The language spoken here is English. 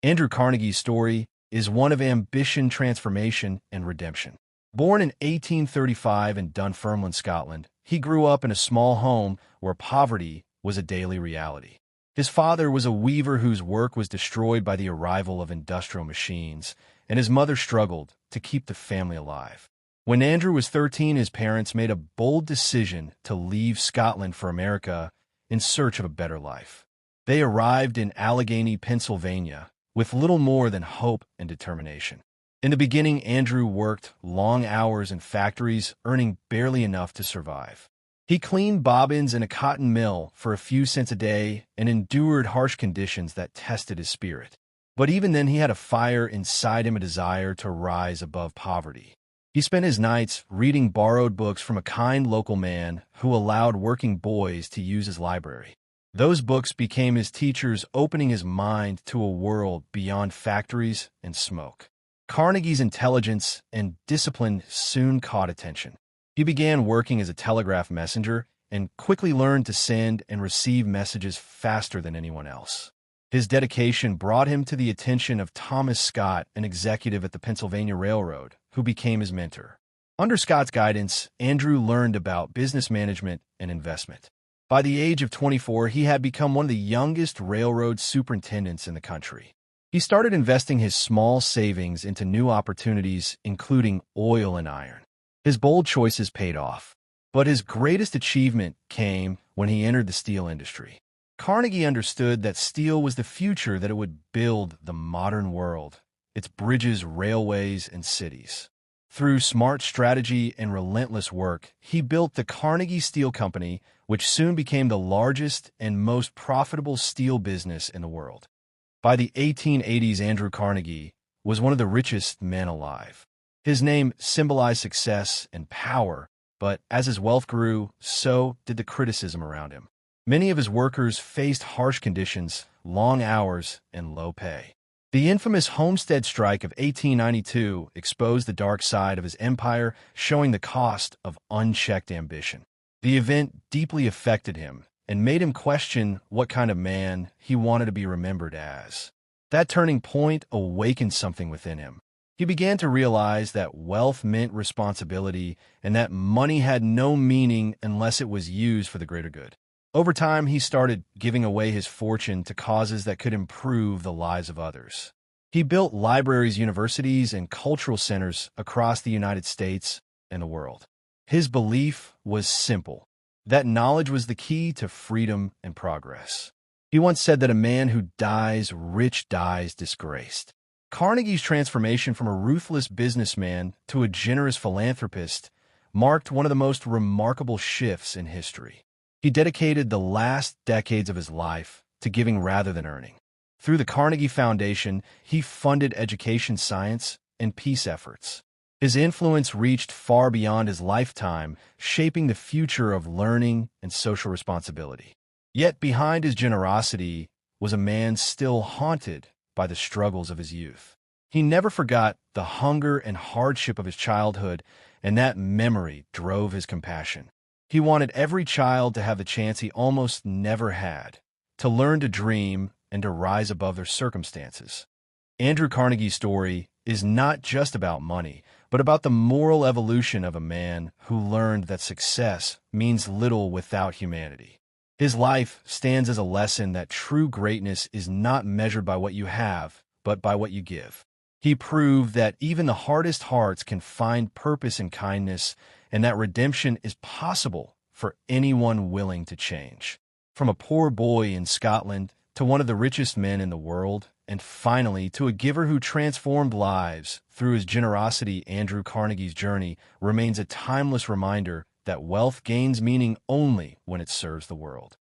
Andrew Carnegie's story is one of ambition, transformation, and redemption. Born in 1835 in Dunfermline, Scotland, he grew up in a small home where poverty was a daily reality. His father was a weaver whose work was destroyed by the arrival of industrial machines, and his mother struggled to keep the family alive. When Andrew was 13, his parents made a bold decision to leave Scotland for America in search of a better life. They arrived in Allegheny, Pennsylvania, with little more than hope and determination. In the beginning, Andrew worked long hours in factories, earning barely enough to survive. He cleaned bobbins in a cotton mill for a few cents a day and endured harsh conditions that tested his spirit. But even then, he had a fire inside him, a desire to rise above poverty. He spent his nights reading borrowed books from a kind local man who allowed working boys to use his library. Those books became his teachers, opening his mind to a world beyond factories and smoke. Carnegie's intelligence and discipline soon caught attention. He began working as a telegraph messenger and quickly learned to send and receive messages faster than anyone else. His dedication brought him to the attention of Thomas Scott, an executive at the Pennsylvania Railroad, who became his mentor. Under Scott's guidance, Andrew learned about business management and investment. By the age of 24, he had become one of the youngest railroad superintendents in the country. He started investing his small savings into new opportunities, including oil and iron. His bold choices paid off, but his greatest achievement came when he entered the steel industry. Carnegie understood that steel was the future, that it would build the modern world, its bridges, railways, and cities. Through smart strategy and relentless work, he built the Carnegie Steel Company, which soon became the largest and most profitable steel business in the world. By the 1880s, Andrew Carnegie was one of the richest men alive. His name symbolized success and power, but as his wealth grew, so did the criticism around him. Many of his workers faced harsh conditions, long hours, and low pay. The infamous Homestead Strike of 1892 exposed the dark side of his empire, showing the cost of unchecked ambition. The event deeply affected him and made him question what kind of man he wanted to be remembered as. That turning point awakened something within him. He began to realize that wealth meant responsibility and that money had no meaning unless it was used for the greater good. Over time, he started giving away his fortune to causes that could improve the lives of others. He built libraries, universities, and cultural centers across the United States and the world. His belief was simple, that knowledge was the key to freedom and progress. He once said that a man who dies rich dies disgraced. Carnegie's transformation from a ruthless businessman to a generous philanthropist marked one of the most remarkable shifts in history. He dedicated the last decades of his life to giving rather than earning. Through the Carnegie Foundation, he funded education, science, and peace efforts. His influence reached far beyond his lifetime, shaping the future of learning and social responsibility. Yet behind his generosity was a man still haunted by the struggles of his youth. He never forgot the hunger and hardship of his childhood, and that memory drove his compassion. He wanted every child to have the chance he almost never had, to learn to dream and to rise above their circumstances. Andrew Carnegie's story is not just about money, but about the moral evolution of a man who learned that success means little without humanity. His life stands as a lesson that true greatness is not measured by what you have, but by what you give. He proved that even the hardest hearts can find purpose in kindness, and that redemption is possible for anyone willing to change. From a poor boy in Scotland to one of the richest men in the world, and finally to a giver who transformed lives through his generosity, Andrew Carnegie's journey remains a timeless reminder that wealth gains meaning only when it serves the world.